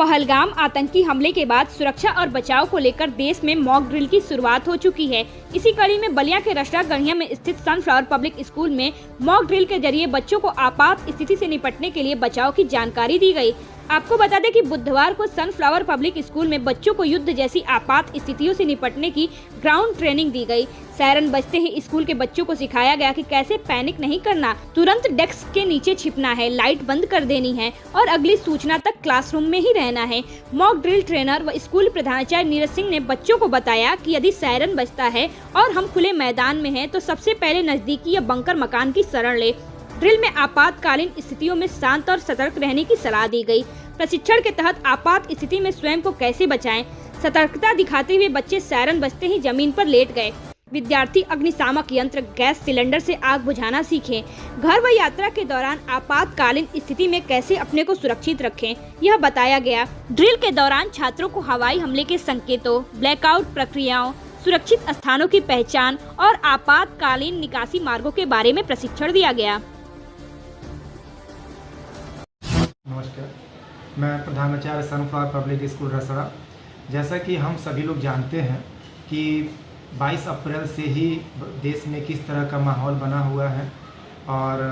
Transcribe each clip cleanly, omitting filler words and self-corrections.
पहलगाम आतंकी हमले के बाद सुरक्षा और बचाव को लेकर देश में मॉक ड्रिल की शुरुआत हो चुकी है। इसी कड़ी में बलिया के रसड़ा गढ़िया में स्थित सनफ्लावर पब्लिक स्कूल में मॉक ड्रिल के जरिए बच्चों को आपात स्थिति से निपटने के लिए बचाव की जानकारी दी गई। आपको बता दें कि बुधवार को सनफ्लावर पब्लिक स्कूल में बच्चों को युद्ध जैसी आपात स्थितियों से निपटने की ग्राउंड ट्रेनिंग दी गई। सायरन बजते ही स्कूल के बच्चों को सिखाया गया कि कैसे पैनिक नहीं करना, तुरंत डेस्क के नीचे छिपना है, लाइट बंद कर देनी है और अगली सूचना तक क्लासरूम में ही रहना है। मॉक ड्रिल ट्रेनर व स्कूल प्रधानाचार्य नीरज सिंह ने बच्चों को बताया कि यदि सायरन बजता है और हम खुले मैदान में हैं, तो सबसे पहले नजदीकी या बंकर मकान की शरण ले। ड्रिल में आपातकालीन स्थितियों में शांत और सतर्क रहने की सलाह दी गई। प्रशिक्षण के तहत आपात स्थिति में स्वयं को कैसे बचाएं, सतर्कता दिखाते हुए बच्चे सायरन बजते ही जमीन पर लेट गए। विद्यार्थी अग्निशामक यंत्र, गैस सिलेंडर से आग बुझाना सीखें। घर व यात्रा के दौरान आपातकालीन स्थिति में कैसे अपने को सुरक्षित रखें, यह बताया गया। ड्रिल के दौरान छात्रों को हवाई हमले के संकेतों, ब्लैकआउट प्रक्रियाओं, सुरक्षित स्थानों की पहचान और आपातकालीन निकासी मार्गों के बारे में प्रशिक्षण दिया गया। नमस्कार, मैं प्रधानाचार्य सनफ्लावर पब्लिक स्कूल रसड़ा। जैसा कि हम सभी लोग जानते हैं कि 22 अप्रैल से ही देश में किस तरह का माहौल बना हुआ है और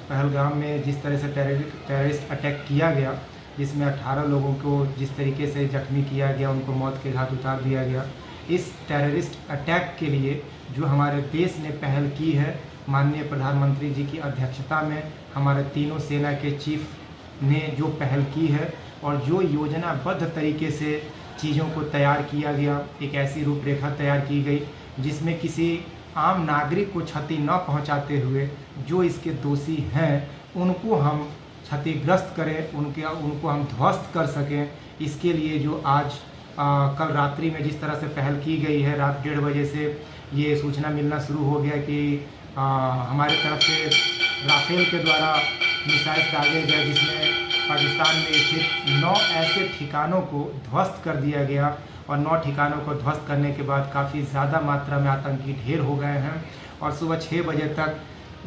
पहलगाम में जिस तरह से टेररिस्ट अटैक किया गया, जिसमें 18 लोगों को जिस तरीके से जख्मी किया गया, उनको मौत के घाट उतार दिया गया। इस टेररिस्ट अटैक के लिए जो हमारे देश ने पहल की है, माननीय प्रधानमंत्री जी की अध्यक्षता में हमारे तीनों सेना के चीफ ने जो पहल की है और जो योजनाबद्ध तरीके से चीज़ों को तैयार किया गया, एक ऐसी रूपरेखा तैयार की गई जिसमें किसी आम नागरिक को क्षति न पहुंचाते हुए जो इसके दोषी हैं उनको हम क्षतिग्रस्त करें, उनको हम ध्वस्त कर सकें। इसके लिए जो आज कल रात्रि में जिस तरह से पहल की गई है, रात 1:30 बजे से ये सूचना मिलना शुरू हो गया कि हमारे तरफ से राफेल के द्वारा मिसाइल दागे गए, जिसमें पाकिस्तान में स्थित 9 ऐसे ठिकानों को ध्वस्त कर दिया गया और 9 ठिकानों को ध्वस्त करने के बाद काफ़ी ज़्यादा मात्रा में आतंकी ढेर हो गए हैं। और सुबह 6 बजे तक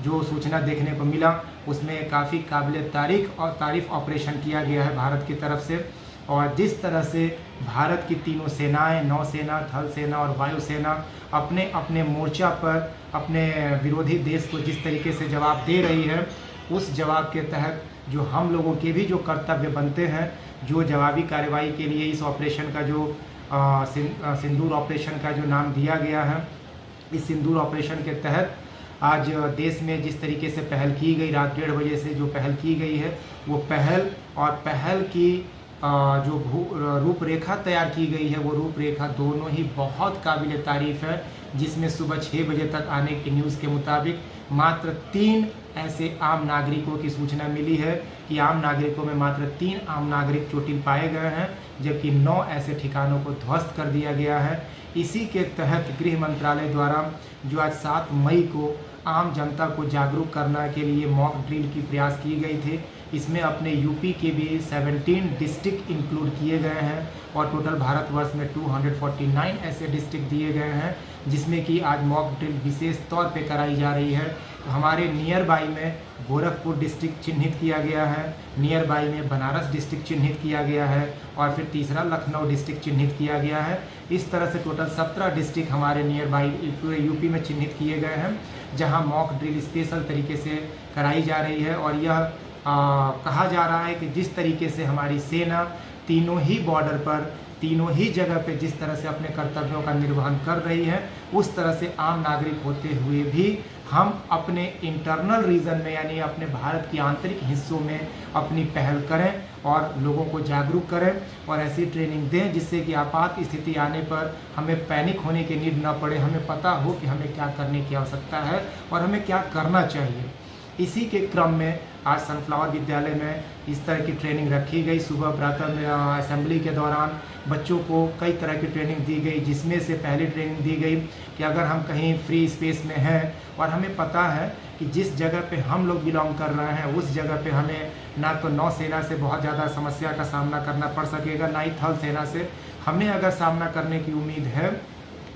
जो सूचना देखने को मिला उसमें काफ़ी काबिल तारीफ ऑपरेशन किया गया है भारत की तरफ से। और जिस तरह से भारत की तीनों सेनाएं, नौसेना, थल सेना और वायुसेना अपने अपने मोर्चा पर अपने विरोधी देश को जिस तरीके से जवाब दे रही है, उस जवाब के तहत जो हम लोगों के भी जो कर्तव्य बनते हैं, जो जवाबी कार्रवाई के लिए इस ऑपरेशन का जो सिंदूर ऑपरेशन का जो नाम दिया गया है, इस सिंदूर ऑपरेशन के तहत आज देश में जिस तरीके से पहल की गई, रात 1:30 बजे से जो पहल की गई है, वो पहल की जो रूपरेखा तैयार की गई है, वो रूपरेखा दोनों ही बहुत काबिल तारीफ़ है। जिसमें सुबह 6 बजे तक आने की न्यूज़ के मुताबिक मात्र 3 ऐसे आम नागरिकों की सूचना मिली है कि आम नागरिकों में मात्र 3 आम नागरिक चोटिल पाए गए हैं, जबकि 9 ऐसे ठिकानों को ध्वस्त कर दिया गया है। इसी के तहत गृह मंत्रालय द्वारा जो आज 7 मई को आम जनता को जागरूक करने के लिए मॉक ड्रिल की प्रयास की गई थी, इसमें अपने यूपी के भी 17 डिस्ट्रिक्ट इंक्लूड किए गए हैं और टोटल भारतवर्ष में 249 ऐसे डिस्ट्रिक्ट दिए गए हैं, जिसमें कि आज मॉक ड्रिल विशेष तौर पे कराई जा रही है। तो हमारे नियर बाई में गोरखपुर डिस्ट्रिक्ट चिन्हित किया गया है, नियर बाई में बनारस डिस्ट्रिक्ट चिन्हित किया गया है और फिर तीसरा लखनऊ डिस्ट्रिक्ट चिन्हित किया गया है। इस तरह से टोटल 17 डिस्ट्रिक्ट हमारे नियर बाई पूरे यूपी में चिन्हित किए गए हैं, जहां मॉक ड्रिल स्पेशल तरीके से कराई जा रही है। और यह कहा जा रहा है कि जिस तरीके से हमारी सेना तीनों ही बॉर्डर पर, तीनों ही जगह पे जिस तरह से अपने कर्तव्यों का निर्वहन कर रही है, उस तरह से आम नागरिक होते हुए भी हम अपने इंटरनल रीजन में, यानी अपने भारत की आंतरिक हिस्सों में अपनी पहल करें और लोगों को जागरूक करें और ऐसी ट्रेनिंग दें जिससे कि आपात स्थिति आने पर हमें पैनिक होने की नीड न पड़े, हमें पता हो कि हमें क्या करने की आवश्यकता है और हमें क्या करना चाहिए। इसी के क्रम में आज सनफ्लावर विद्यालय में इस तरह की ट्रेनिंग रखी गई। सुबह प्रातः में असेंबली के दौरान बच्चों को कई तरह की ट्रेनिंग दी गई, जिसमें से पहली ट्रेनिंग दी गई कि अगर हम कहीं फ्री स्पेस में हैं और हमें पता है कि जिस जगह पे हम लोग बिलोंग कर रहे हैं, उस जगह पे हमें ना तो नौसेना से बहुत ज़्यादा समस्या का सामना करना पड़ सकेगा, ना ही थल सेना से। हमें अगर सामना करने की उम्मीद है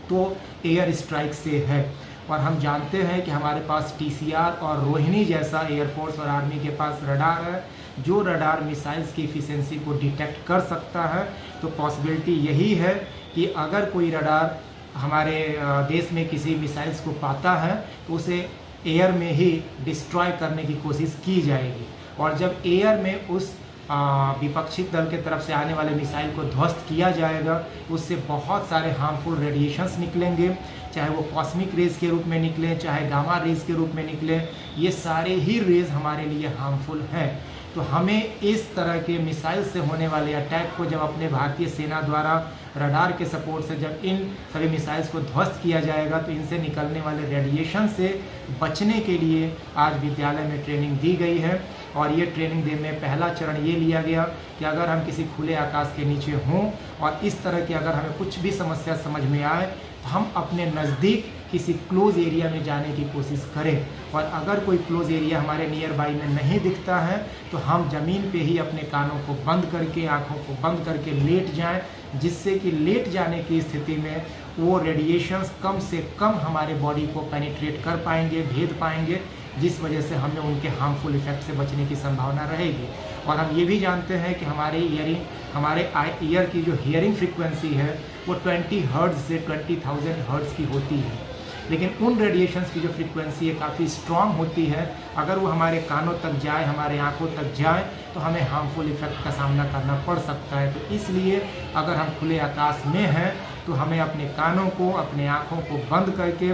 तो एयर स्ट्राइक से है। और हम जानते हैं कि हमारे पास TCR और रोहिणी जैसा एयरफोर्स और आर्मी के पास रडार है, जो रडार मिसाइल्स की एफिशिएंसी को डिटेक्ट कर सकता है। तो पॉसिबिलिटी यही है कि अगर कोई रडार हमारे देश में किसी मिसाइल्स को पाता है तो उसे एयर में ही डिस्ट्रॉय करने की कोशिश की जाएगी, और जब एयर में उस विपक्षी दल के तरफ से आने वाले मिसाइल को ध्वस्त किया जाएगा, उससे बहुत सारे हार्मफुल रेडिएशंस निकलेंगे, चाहे वो कॉस्मिक रेज के रूप में निकले, चाहे गामा रेज के रूप में निकले। ये सारे ही रेज हमारे लिए हार्मफुल हैं। तो हमें इस तरह के मिसाइल से होने वाले अटैक को जब अपने भारतीय सेना द्वारा रडार के सपोर्ट से जब इन सभी मिसाइल्स को ध्वस्त किया जाएगा, तो इनसे निकलने वाले रेडिएशन से बचने के लिए आज विद्यालय में ट्रेनिंग दी गई है। और ये ट्रेनिंग देने में पहला चरण ये लिया गया कि अगर हम किसी खुले आकाश के नीचे हों और इस तरह की अगर हमें कुछ भी समस्या समझ में आए तो हम अपने नज़दीक किसी क्लोज एरिया में जाने की कोशिश करें, और अगर कोई क्लोज एरिया हमारे नियर बाई में नहीं दिखता है तो हम ज़मीन पे ही अपने कानों को बंद करके, आँखों को बंद करके लेट जाएं, जिससे कि लेट जाने की स्थिति में वो रेडिएशंस कम से कम हमारे बॉडी को पेनिट्रेट कर पाएंगे, भेद पाएंगे, जिस वजह से हमें उनके हार्मफुल इफेक्ट से बचने की संभावना रहेगी। और हम ये भी जानते हैं कि हमारे ईयर की जो हियरिंग फ्रीक्वेंसी है वो 20 हर्ट्ज़ से 20,000 हर्ट्ज़ की होती है, लेकिन उन रेडिएशंस की जो फ्रीक्वेंसी है काफ़ी स्ट्रांग होती है। अगर वो हमारे कानों तक जाए, हमारे आंखों तक जाए, तो हमें हार्मफुल इफेक्ट का सामना करना पड़ सकता है। तो इसलिए अगर हम खुले आकाश में हैं तो हमें अपने कानों को, अपने आँखों को बंद करके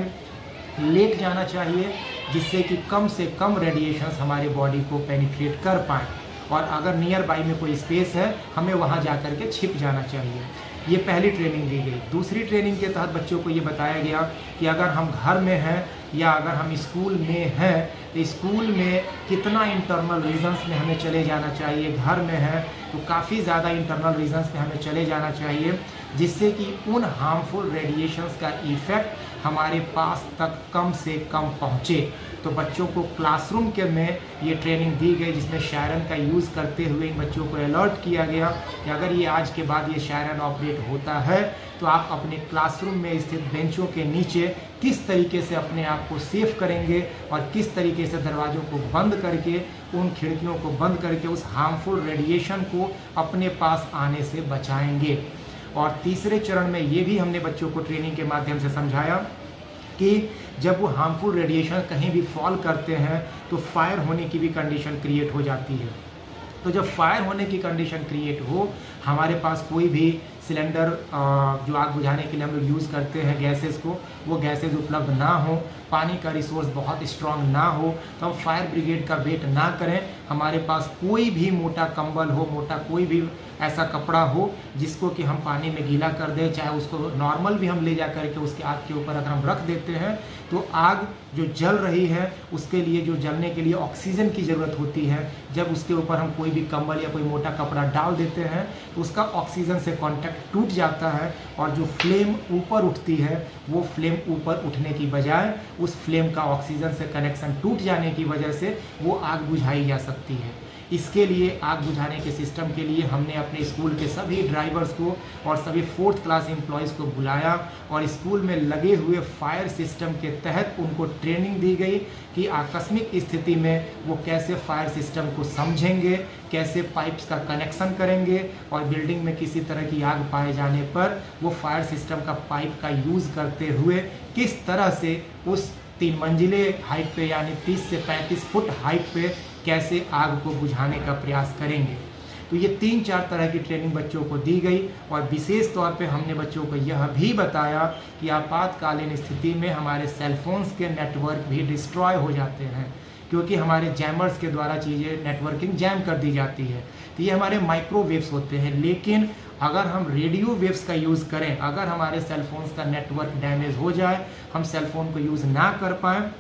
लेट जाना चाहिए, जिससे कि कम से कम रेडिएशंस हमारे बॉडी को पेनिट्रेट कर पाएँ। और अगर नियर बाई में कोई स्पेस है, हमें वहाँ जा कर के छिप जाना चाहिए। ये पहली ट्रेनिंग दी गई। दूसरी ट्रेनिंग के तहत बच्चों को ये बताया गया कि अगर हम घर में हैं या अगर हम स्कूल में हैं तो स्कूल में कितना इंटरनल रीजन्स में हमें चले जाना चाहिए। घर में है तो काफ़ी ज़्यादा इंटरनल रीजन्स में हमें चले जाना चाहिए, जिससे कि उन हार्मफुल रेडिएशंस का इफ़ेक्ट हमारे पास तक कम से कम पहुँचे। तो बच्चों को क्लासरूम के में ये ट्रेनिंग दी गई, जिसमें शायरन का यूज़ करते हुए इन बच्चों को अलर्ट किया गया कि अगर ये आज के बाद ये शायरन ऑपरेट होता है तो आप अपने क्लासरूम में स्थित बेंचों के नीचे किस तरीके से अपने आप को सेफ करेंगे और किस तरीके से दरवाज़ों को बंद करके, उन खिड़कियों को बंद करके उस हार्मफुल रेडिएशन को अपने पास आने से बचाएंगे। और तीसरे चरण में ये भी हमने बच्चों को ट्रेनिंग के माध्यम से समझाया कि जब वो हार्मफुल रेडिएशन कहीं भी फॉल करते हैं तो फायर होने की भी कंडीशन क्रिएट हो जाती है। तो जब फायर होने की कंडीशन क्रिएट हो, हमारे पास कोई भी सिलेंडर जो आग बुझाने के लिए हम लोग यूज़ करते हैं गैसेस को, वो गैसेस उपलब्ध ना हो, पानी का रिसोर्स बहुत स्ट्रांग ना हो, तो हम फायर ब्रिगेड का वेट ना करें। हमारे पास कोई भी मोटा कंबल हो, मोटा कोई भी ऐसा कपड़ा हो जिसको कि हम पानी में गीला कर दें, चाहे उसको नॉर्मल भी हम ले जा करके उसके आग के ऊपर अगर हम रख देते हैं तो आग जो जल रही है उसके लिए, जो जलने के लिए ऑक्सीजन की ज़रूरत होती है, जब उसके ऊपर हम कोई भी कंबल या कोई मोटा कपड़ा डाल देते हैं तो उसका ऑक्सीजन से कांटेक्ट टूट जाता है और जो फ्लेम ऊपर उठती है वो फ्लेम ऊपर उठने की बजाय उस फ्लेम का ऑक्सीजन से कनेक्शन टूट जाने की वजह से वो आग बुझाई जा सकती है। इसके लिए आग बुझाने के सिस्टम के लिए हमने अपने स्कूल के सभी ड्राइवर्स को और सभी 4th क्लास एम्प्लॉयज़ को बुलाया और स्कूल में लगे हुए फायर सिस्टम के तहत उनको ट्रेनिंग दी गई कि आकस्मिक स्थिति में वो कैसे फायर सिस्टम को समझेंगे, कैसे पाइप्स का कनेक्शन करेंगे और बिल्डिंग में किसी तरह की आग पाए जाने पर वो फायर सिस्टम का पाइप का यूज़ करते हुए किस तरह से उस 3 मंजिले हाइट पे यानी 30 से 35 फुट हाइट पे कैसे आग को बुझाने का प्रयास करेंगे। तो ये 3-4 तरह की ट्रेनिंग बच्चों को दी गई और विशेष तौर पे हमने बच्चों को यह भी बताया कि आपातकालीन स्थिति में हमारे सेलफोन्स के नेटवर्क भी डिस्ट्रॉय हो जाते हैं, क्योंकि हमारे जैमर्स के द्वारा चीज़ें नेटवर्किंग जैम कर दी जाती है। तो ये हमारे माइक्रोवेव्स होते हैं, लेकिन अगर हम रेडियो वेव्स का यूज़ करें, अगर हमारे सेलफोन्स का नेटवर्क डैमेज हो जाए, हम सेलफोन को यूज़ ना कर पाएँ,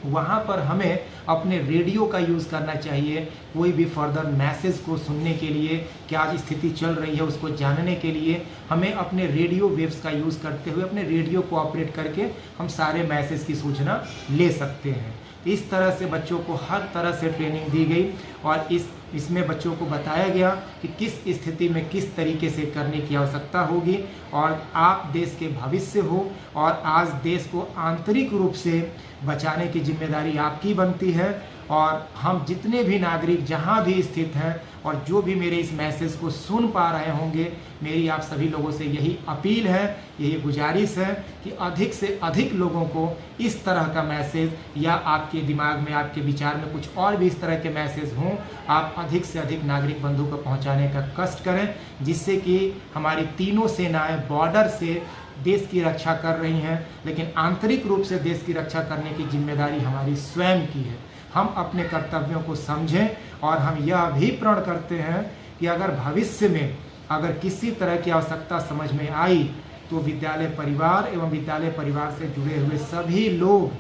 वहाँ पर हमें अपने रेडियो का यूज़ करना चाहिए। कोई भी फर्दर मैसेज को सुनने के लिए, क्या स्थिति चल रही है उसको जानने के लिए हमें अपने रेडियो वेव्स का यूज़ करते हुए अपने रेडियो को ऑपरेट करके हम सारे मैसेज की सूचना ले सकते हैं। इस तरह से बच्चों को हर तरह से ट्रेनिंग दी गई और इसमें बच्चों को बताया गया कि किस स्थिति में किस तरीके से करने की आवश्यकता होगी। और आप देश के भविष्य हो और आज देश को आंतरिक रूप से बचाने की जिम्मेदारी आपकी बनती है। और हम जितने भी नागरिक जहां भी स्थित हैं और जो भी मेरे इस मैसेज को सुन पा रहे होंगे, मेरी आप सभी लोगों से यही अपील है, यही गुजारिश है कि अधिक से अधिक लोगों को इस तरह का मैसेज या आपके दिमाग में, आपके विचार में कुछ और भी इस तरह के मैसेज हों, आप अधिक से अधिक नागरिक बंधु को पहुंचाने का कष्ट करें, जिससे कि हमारी तीनों सेनाएं बॉर्डर से देश की रक्षा कर रही हैं, लेकिन आंतरिक रूप से देश की रक्षा करने की जिम्मेदारी हमारी स्वयं की है। हम अपने कर्तव्यों को समझें और हम यह भी प्रण करते हैं कि अगर भविष्य में अगर किसी तरह की आवश्यकता समझ में आई तो विद्यालय परिवार एवं विद्यालय परिवार से जुड़े हुए सभी लोग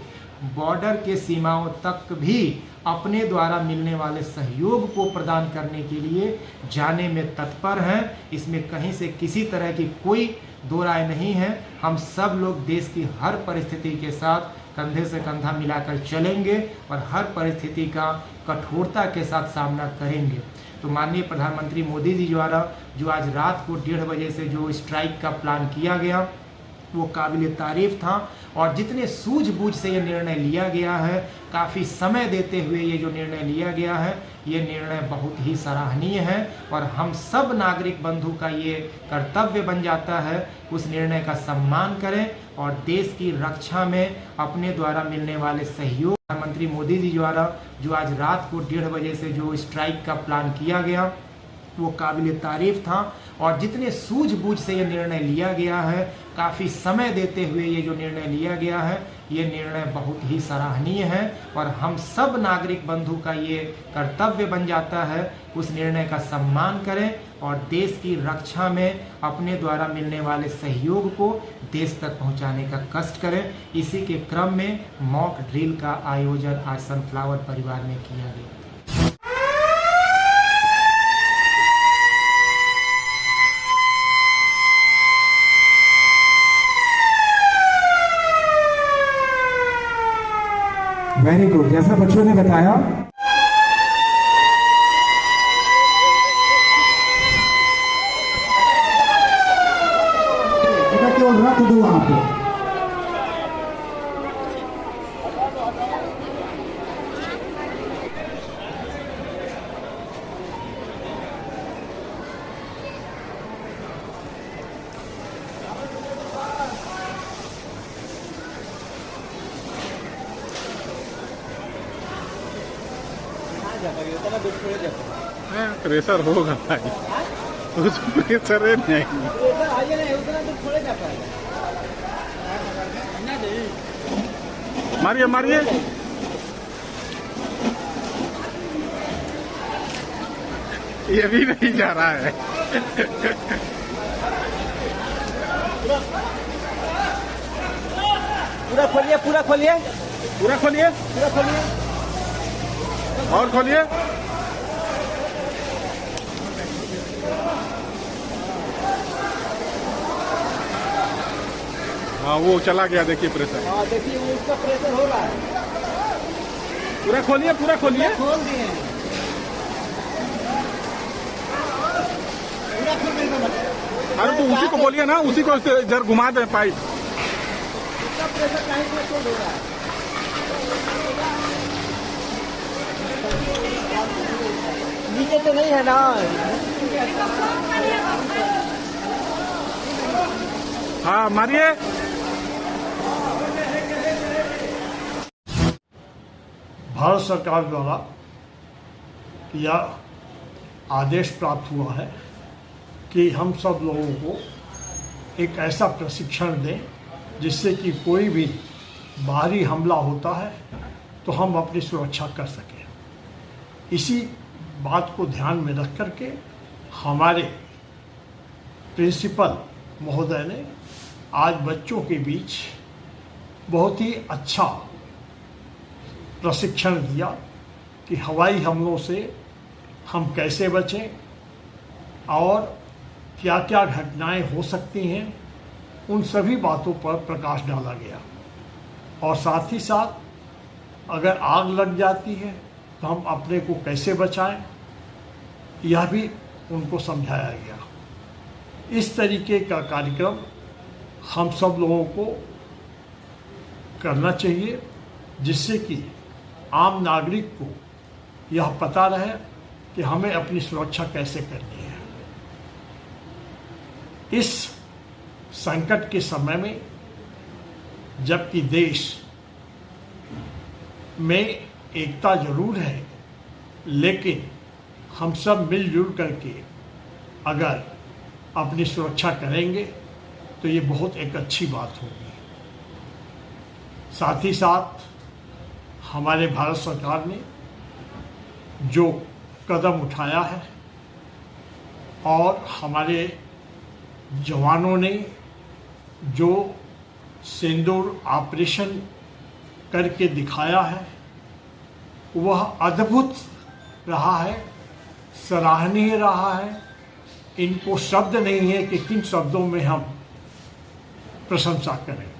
बॉर्डर के सीमाओं तक भी अपने द्वारा मिलने वाले सहयोग को प्रदान करने के लिए जाने में तत्पर हैं। इसमें कहीं से किसी तरह की कोई दो राय नहीं है। हम सब लोग देश की हर परिस्थिति के साथ कंधे से कंधा मिलाकर चलेंगे और हर परिस्थिति का कठोरता के साथ सामना करेंगे। तो माननीय प्रधानमंत्री मोदी जी द्वारा जो आज रात को 1:30 बजे से जो स्ट्राइक का प्लान किया गया वो काबिल तारीफ था, और जितने सूझबूझ से ये निर्णय लिया गया है, काफ़ी समय देते हुए ये जो निर्णय लिया गया है, ये निर्णय बहुत ही सराहनीय है और हम सब नागरिक बंधु का ये कर्तव्य बन जाता है उस निर्णय का सम्मान करें और देश की रक्षा में अपने द्वारा मिलने वाले सहयोग, प्रधानमंत्री मोदी जी द्वारा जो आज रात को 1:30 बजे से जो स्ट्राइक का प्लान किया गया वो काबिल तारीफ था, और जितने सूझबूझ से ये निर्णय लिया गया है, काफ़ी समय देते हुए ये जो निर्णय लिया गया है, ये निर्णय बहुत ही सराहनीय है और हम सब नागरिक बंधु का ये कर्तव्य बन जाता है उस निर्णय का सम्मान करें और देश की रक्षा में अपने द्वारा मिलने वाले सहयोग को देश तक पहुंचाने का कष्ट करें। इसी के क्रम में मॉक ड्रिल का आयोजन आज सनफ्लावर परिवार में किया गया। Very good. जैसा बच्चों ने बताया, बेटा केवल रख दो वहां पे। प्रेशर होगा भाई, उस प्रेशर है नहीं। मारिए मारिए, ये भी नहीं जा रहा है। पूरा खोलिए, पूरा खोलिए, पूरा खोलिए, पूरा खोलिए, और खोलिए। हाँ वो चला गया, देखिए प्रेशर। हाँ देखिए उसका प्रेशर हो रहा है। पूरा खोलिए, पूरा खोलिए, खोल दिए, पूरा खोल दिए। अरे तो उसी को बोलिए ना, उसी को इधर घुमा दे पाइप। उसका प्रेशर कहीं से खोल हो रहा है। नीचे तो नहीं है ना। हाँ मारिए। भारत सरकार द्वारा यह आदेश प्राप्त हुआ है कि हम सब लोगों को एक ऐसा प्रशिक्षण दें जिससे कि कोई भी बाहरी हमला होता है तो हम अपनी सुरक्षा कर सकें। इसी बात को ध्यान में रख करके हमारे प्रिंसिपल महोदय ने आज बच्चों के बीच बहुत ही अच्छा प्रशिक्षण दिया कि हवाई हमलों से हम कैसे बचें और क्या क्या घटनाएं हो सकती हैं, उन सभी बातों पर प्रकाश डाला गया। और साथ ही साथ अगर आग लग जाती है तो हम अपने को कैसे बचाएं, यह भी उनको समझाया गया। इस तरीके का कार्यक्रम हम सब लोगों को करना चाहिए जिससे कि आम नागरिक को यह पता रहे कि हमें अपनी सुरक्षा कैसे करनी है। इस संकट के समय में जबकि देश में एकता जरूर है, लेकिन हम सब मिलजुल करके अगर अपनी सुरक्षा करेंगे तो ये बहुत एक अच्छी बात होगी। साथ ही साथ हमारे भारत सरकार ने जो कदम उठाया है और हमारे जवानों ने जो सिंदूर ऑपरेशन करके दिखाया है वह अद्भुत रहा है, सराहनीय रहा है। इनको शब्द नहीं है कि किन शब्दों में हम प्रशंसा करें।